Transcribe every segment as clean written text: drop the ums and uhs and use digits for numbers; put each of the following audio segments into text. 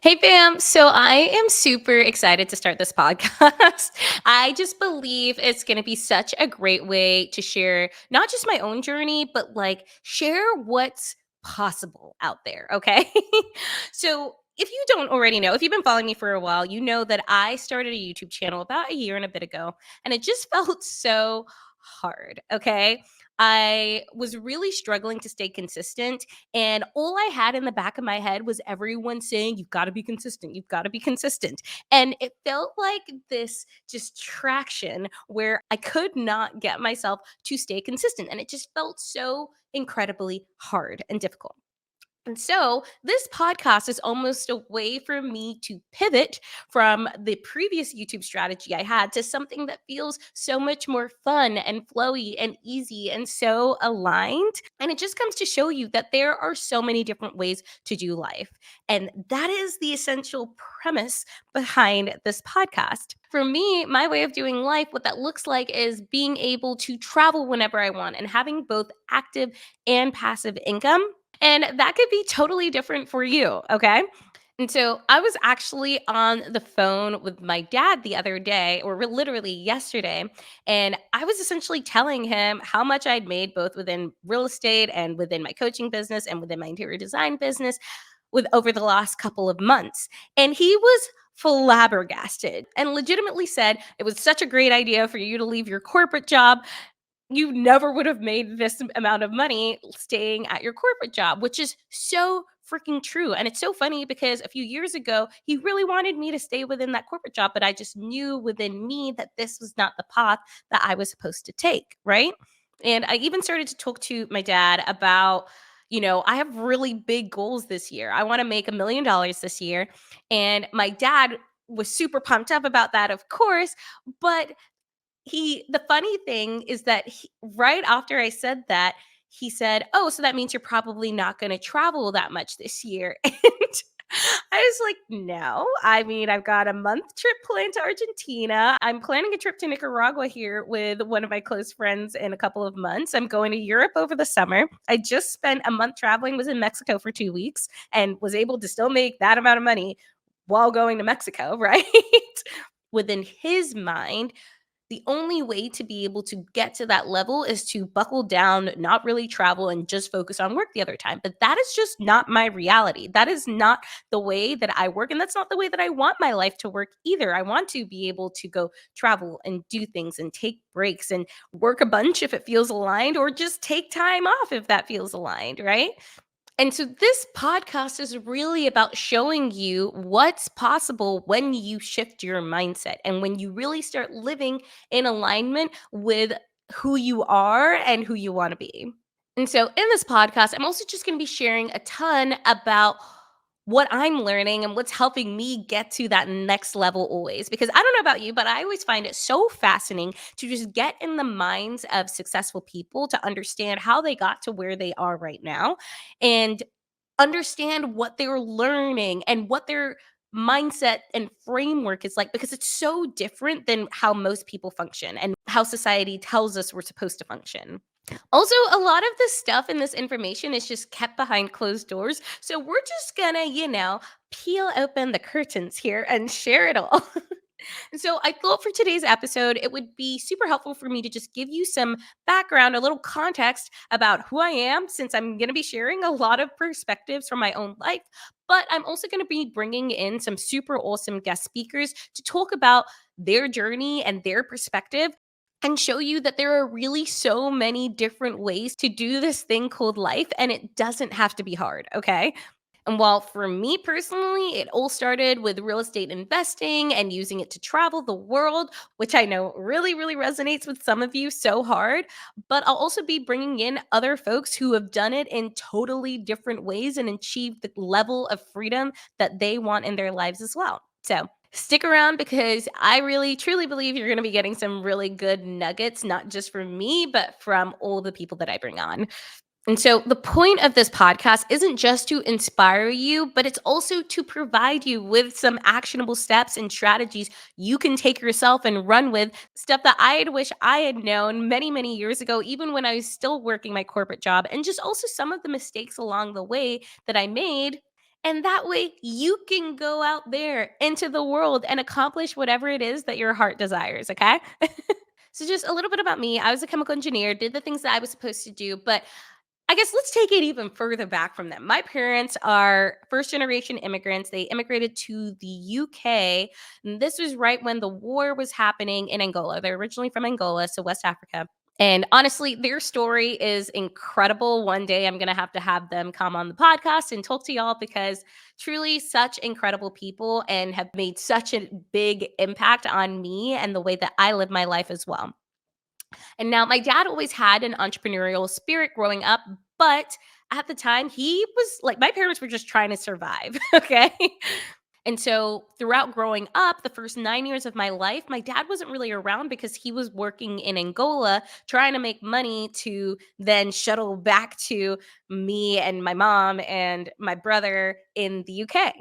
Hey, fam. So I am super excited to start this podcast. I just believe it's going to be such a great way to share not just my own journey, but like share what's possible out there. Okay. So if you don't already know, if you've been following me for a while, you know that I started a YouTube channel about a year and a bit ago, and it just felt so hard. Okay. I was really struggling to stay consistent, and all I had in the back of my head was everyone saying, "You've got to be consistent. You've got to be consistent." And it felt like this just traction where I could not get myself to stay consistent. And it just felt so incredibly hard and difficult. And so, this podcast is almost a way for me to pivot from the previous YouTube strategy I had to something that feels so much more fun and flowy and easy and so aligned. And it just comes to show you that there are so many different ways to do life. And that is the essential premise behind this podcast. For me, my way of doing life, what that looks like is being able to travel whenever I want and having both active and passive income, and that could be totally different for you. Okay. And so I was actually on the phone with my dad the other day, or literally yesterday, and I was essentially telling him how much I'd made both within real estate and within my coaching business and within my interior design business with over the last couple of months. And he was flabbergasted and legitimately said it was such a great idea for you to leave your corporate job. You never would have made this amount of money staying at your corporate job, which is so freaking true. And it's so funny because a few years ago, he really wanted me to stay within that corporate job, but I just knew within me that this was not the path that I was supposed to take. Right. And I even started to talk to my dad about, I have really big goals this year. I want to make $1 million this year. And my dad was super pumped up about that, of course. But the funny thing is that right after I said that, he said, "Oh, so that means you're probably not gonna travel that much this year." And I was like, "No. I mean, I've got a month trip planned to Argentina. I'm planning a trip to Nicaragua here with one of my close friends in a couple of months. I'm going to Europe over the summer. I just spent a month traveling, was in Mexico for 2 weeks, and was able to still make that amount of money while going to Mexico," right? Within his mind, the only way to be able to get to that level is to buckle down, not really travel, and just focus on work the other time. But that is just not my reality. That is not the way that I work. And that's not the way that I want my life to work either. I want to be able to go travel and do things and take breaks and work a bunch if it feels aligned, or just take time off if that feels aligned, right? And so this podcast is really about showing you what's possible when you shift your mindset and when you really start living in alignment with who you are and who you want to be. And so in this podcast, I'm also just going to be sharing a ton about what I'm learning and what's helping me get to that next level always. Because I don't know about you, but I always find it so fascinating to just get in the minds of successful people to understand how they got to where they are right now and understand what they're learning and what their mindset and framework is like, because it's so different than how most people function and how society tells us we're supposed to function. Also, a lot of this stuff and this information is just kept behind closed doors. So we're just gonna, peel open the curtains here and share it all. And so I thought for today's episode, it would be super helpful for me to just give you some background, a little context about who I am, since I'm going to be sharing a lot of perspectives from my own life. But I'm also going to be bringing in some super awesome guest speakers to talk about their journey and their perspective, and show you that there are really so many different ways to do this thing called life, and it doesn't have to be hard. Okay. And while for me personally, it all started with real estate investing and using it to travel the world, which I know really, really resonates with some of you so hard. But I'll also be bringing in other folks who have done it in totally different ways and achieved the level of freedom that they want in their lives as well. So stick around, because I really, truly believe you're going to be getting some really good nuggets, not just from me, but from all the people that I bring on. And so the point of this podcast isn't just to inspire you, but it's also to provide you with some actionable steps and strategies you can take yourself and run with, stuff that I had wish I had known many, many years ago, even when I was still working my corporate job, and just also some of the mistakes along the way that I made And that way you can go out there into the world and accomplish whatever it is that your heart desires, okay? So just a little bit about me. I was a chemical engineer, did the things that I was supposed to do, but I guess let's take it even further back from them. My parents are first generation immigrants. They immigrated to the UK. And this was right when the war was happening in Angola. They're originally from Angola, so West Africa. And honestly, their story is incredible. One day I'm going to have them come on the podcast and talk to y'all because truly such incredible people and have made such a big impact on me and the way that I live my life as well. And now my dad always had an entrepreneurial spirit growing up, but at the time he was like my parents were just trying to survive, okay? And so throughout growing up, the first 9 years of my life, my dad wasn't really around because he was working in Angola trying to make money to then shuttle back to me and my mom and my brother in the UK.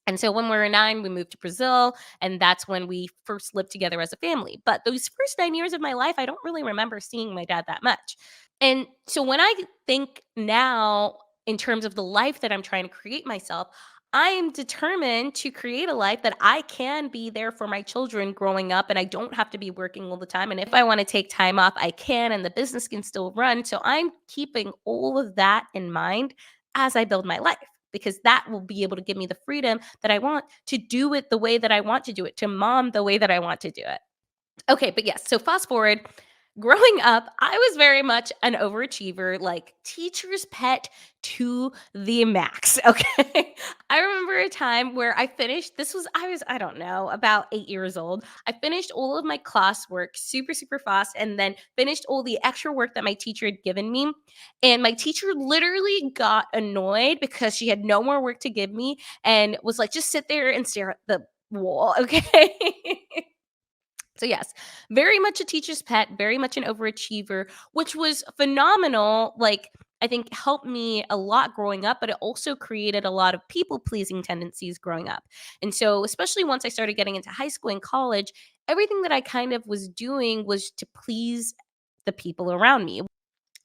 And so when we were 9, we moved to Brazil, and that's when we first lived together as a family. But those first 9 years of my life, I don't really remember seeing my dad that much. And so when I think now in terms of the life that I'm trying to create myself, I am determined to create a life that I can be there for my children growing up and I don't have to be working all the time. And if I want to take time off, I can, and the business can still run. So I'm keeping all of that in mind as I build my life because that will be able to give me the freedom that I want to do it the way that I want to do it, to mom the way that I want to do it. Okay, but yes, so fast forward. Growing up, I was very much an overachiever, like teacher's pet to the max. Okay. I remember a time where I finished, I don't know, about 8 years old. I finished all of my classwork super, super fast and then finished all the extra work that my teacher had given me. And my teacher literally got annoyed because she had no more work to give me and was like, just sit there and stare at the wall. Okay. So yes, very much a teacher's pet, very much an overachiever, which was phenomenal. Like I think helped me a lot growing up, but it also created a lot of people pleasing tendencies growing up. And so, especially once I started getting into high school and college, everything that I kind of was doing was to please the people around me.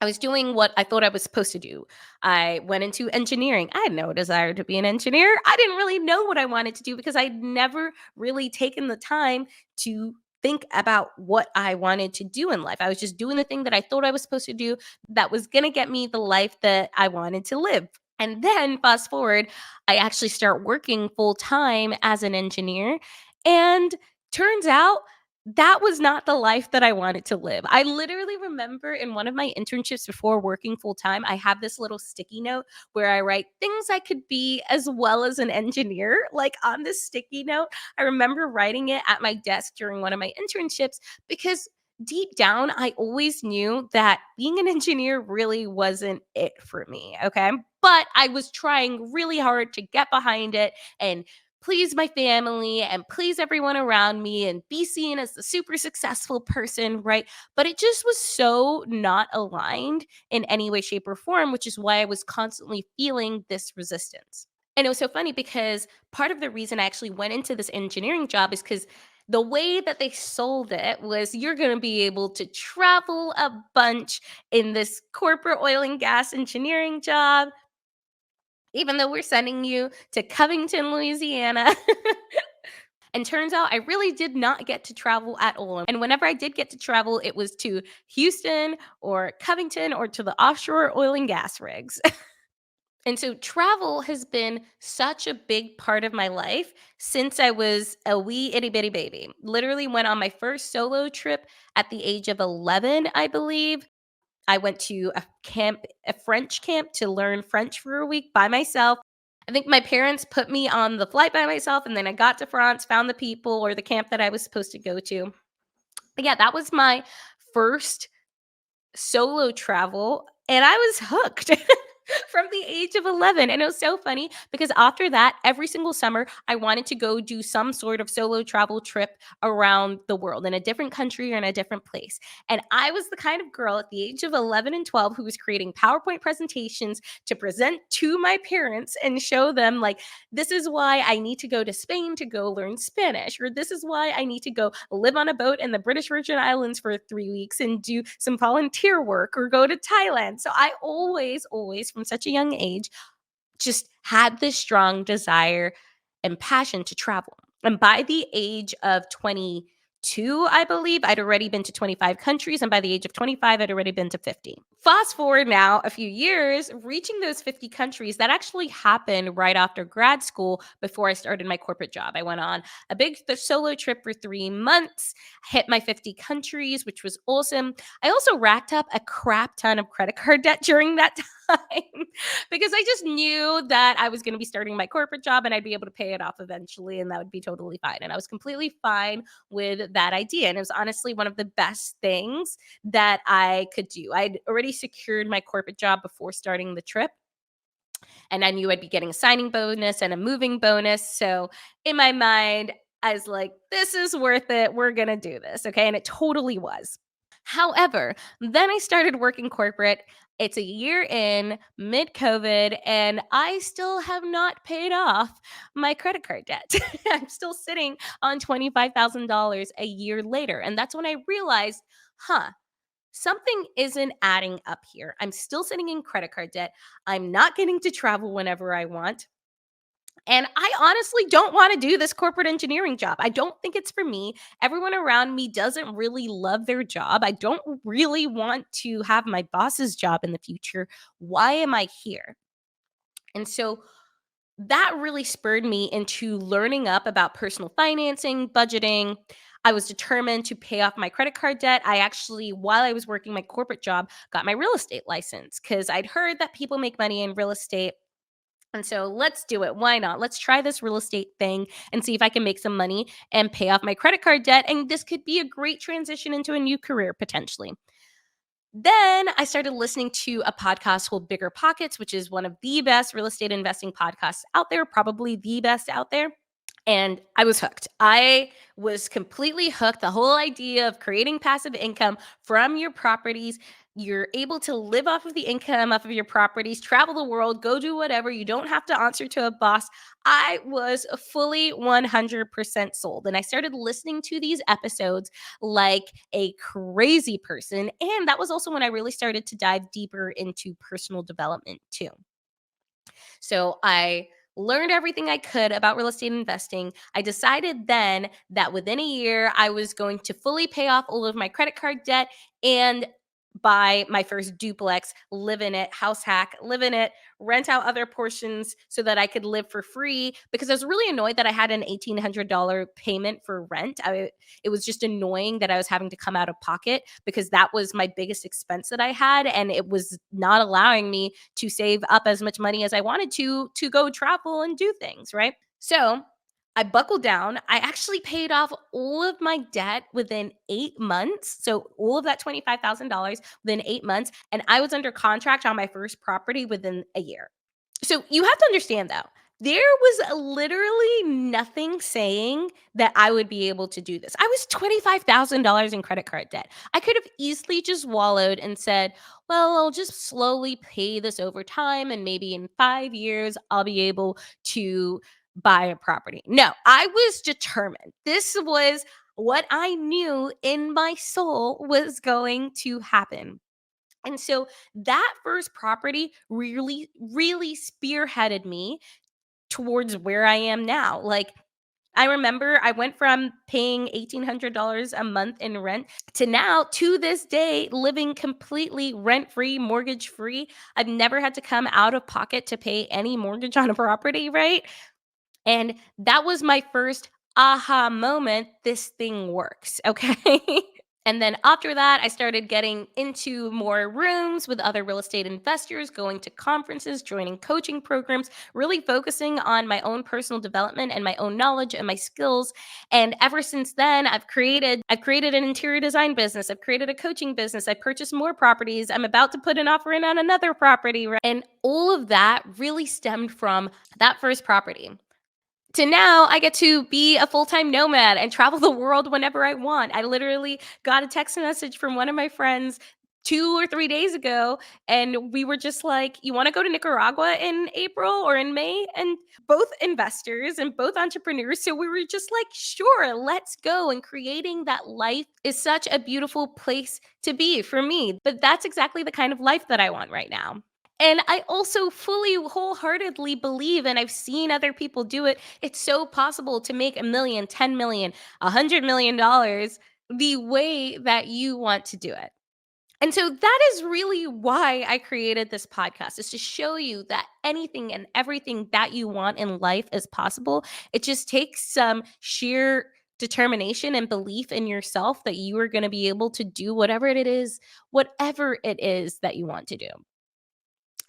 I was doing what I thought I was supposed to do. I went into engineering. I had no desire to be an engineer. I didn't really know what I wanted to do because I'd never really taken the time to think about what I wanted to do in life. I was just doing the thing that I thought I was supposed to do that was going to get me the life that I wanted to live. And then fast forward, I actually start working full time as an engineer. And turns out that was not the life that I wanted to live. I literally remember in one of my internships before working full time, I have this little sticky note where I write things I could be as well as an engineer. Like on this sticky note, I remember writing it at my desk during one of my internships because deep down, I always knew that being an engineer really wasn't it for me. Okay. But I was trying really hard to get behind it and please my family and please everyone around me and be seen as the super successful person, right? But it just was so not aligned in any way, shape, or form, which is why I was constantly feeling this resistance. And it was so funny because part of the reason I actually went into this engineering job is because the way that they sold it was you're going to be able to travel a bunch in this corporate oil and gas engineering job even though we're sending you to Covington, Louisiana. And turns out I really did not get to travel at all. And whenever I did get to travel, it was to Houston or Covington or to the offshore oil and gas rigs. And so travel has been such a big part of my life since I was a wee itty bitty baby. Literally went on my first solo trip at the age of 11, I believe. I went to a French camp to learn French for a week by myself. I think my parents put me on the flight by myself, and then I got to France, found the people or the camp that I was supposed to go to. But yeah, that was my first solo travel, and I was hooked from the age of 11. And it was so funny because after that, every single summer, I wanted to go do some sort of solo travel trip around the world in a different country or in a different place. And I was the kind of girl at the age of 11 and 12 who was creating PowerPoint presentations to present to my parents and show them, like, this is why I need to go to Spain to go learn Spanish, or this is why I need to go live on a boat in the British Virgin Islands for 3 weeks and do some volunteer work or go to Thailand. So I always, always, from such a young age, just had this strong desire and passion to travel. And by the age of 22, I believe, I'd already been to 25 countries. And by the age of 25, I'd already been to 50. Fast forward now a few years, reaching those 50 countries, that actually happened right after grad school before I started my corporate job. I went on a big solo trip for 3 months, hit my 50 countries, which was awesome. I also racked up a crap ton of credit card debt during that time because I just knew that I was going to be starting my corporate job and I'd be able to pay it off eventually and that would be totally fine. And I was completely fine with that idea. And it was honestly one of the best things that I could do. I'd already secured my corporate job before starting the trip. And I knew I'd be getting a signing bonus and a moving bonus. So in my mind, I was like, this is worth it. We're going to do this. Okay. And it totally was. However, then I started working corporate. It's a year in, mid COVID, and I still have not paid off my credit card debt. I'm still sitting on $25,000 a year later. And that's when I realized, huh, something isn't adding up here. I'm still sitting in credit card debt. I'm not getting to travel whenever I want. And I honestly don't want to do this corporate engineering job. I don't think it's for me. Everyone around me doesn't really love their job. I don't really want to have my boss's job in the future. Why am I here? And so that really spurred me into learning up about personal financing, budgeting. I was determined to pay off my credit card debt. I actually, while I was working my corporate job, got my real estate license because I'd heard that people make money in real estate. And so let's do it. Why not? Let's try this real estate thing and see if I can make some money and pay off my credit card debt. And this could be a great transition into a new career potentially. Then I started listening to a podcast called Bigger Pockets, which is one of the best real estate investing podcasts out there, probably the best out there. And I was hooked. I was completely hooked. The whole idea of creating passive income from your properties. You're able to live off of the income off of your properties, travel the world, go do whatever. You don't have to answer to a boss. I was fully 100% sold. And I started listening to these episodes like a crazy person. And that was also when I really started to dive deeper into personal development too. So I learned everything I could about real estate investing. I decided then that within a year, I was going to fully pay off all of my credit card debt and buy my first duplex, live in it, house hack, live in it, rent out other portions so that I could live for free because I was really annoyed that I had an $1,800 payment for rent. It was just annoying that I was having to come out of pocket because that was my biggest expense that I had and it was not allowing me to save up as much money as I wanted to go travel and do things, right? So I buckled down. I actually paid off all of my debt within 8 months. So all of that $25,000 within 8 months. And I was under contract on my first property within a year. So you have to understand though, there was literally nothing saying that I would be able to do this. I was $25,000 in credit card debt. I could have easily just wallowed and said, well, I'll just slowly pay this over time and maybe in 5 years I'll be able to buy a property. No, I was determined. This was what I knew in my soul was going to happen. And so that first property really, really spearheaded me towards where I am now. Like, I remember I went from paying $1,800 a month in rent to now, to this day, living completely rent free, mortgage free. I've never had to come out of pocket to pay any mortgage on a property, right? And that was my first aha moment. This thing works. Okay. And then after that, I started getting into more rooms with other real estate investors, going to conferences, joining coaching programs, really focusing on my own personal development and my own knowledge and my skills. And ever since then, I've created an interior design business. I've created a coaching business. I purchased more properties. I'm about to put an offer in on another property. Right? And all of that really stemmed from that first property to now I get to be a full-time nomad and travel the world whenever I want. I literally got a text message from one of my friends 2 or 3 days ago, and we were just like, "You wanna go to Nicaragua in April or in May?" And both investors and both entrepreneurs, so we were just like, "Sure, let's go." And creating that life is such a beautiful place to be for me, but that's exactly the kind of life that I want right now. And I also fully, wholeheartedly believe, and I've seen other people do it. It's so possible to make a million, 10 million, $100 million the way that you want to do it. And so that is really why I created this podcast, is to show you that anything and everything that you want in life is possible. It just takes some sheer determination and belief in yourself that you are going to be able to do whatever it is that you want to do.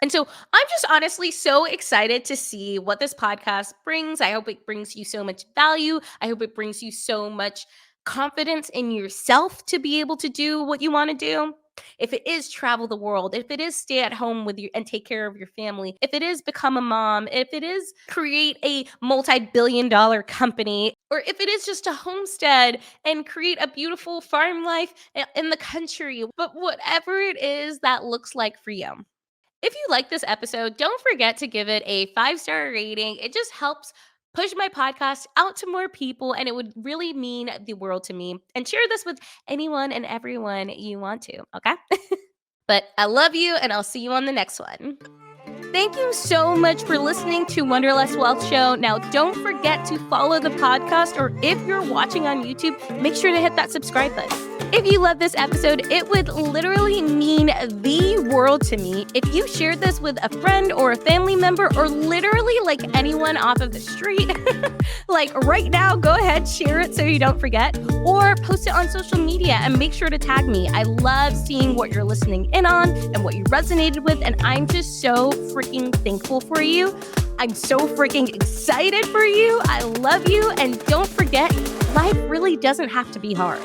And so I'm just honestly so excited to see what this podcast brings. I hope it brings you so much value. I hope it brings you so much confidence in yourself to be able to do what you want to do. If it is travel the world, if it is stay at home with you and take care of your family, if it is become a mom, if it is create a multi-billion-dollar company, or if it is just a homestead and create a beautiful farm life in the country, but whatever it is that looks like for you. If you like this episode, don't forget to give it a 5-star rating. It just helps push my podcast out to more people, and it would really mean the world to me. And share this with anyone and everyone you want to, okay? But I love you, and I'll see you on the next one. Thank you so much for listening to Wanderlust Wealth Show. Now, don't forget to follow the podcast, or if you're watching on YouTube, make sure to hit that subscribe button. If you love this episode, it would literally mean the world to me if you shared this with a friend or a family member, or literally like anyone off of the street. Like right now, go ahead, share it so you don't forget, or post it on social media and make sure to tag me. I love seeing what you're listening in on and what you resonated with, and I'm just so freaking thankful for you. I'm so freaking excited for you. I love you, and don't forget, life really doesn't have to be hard.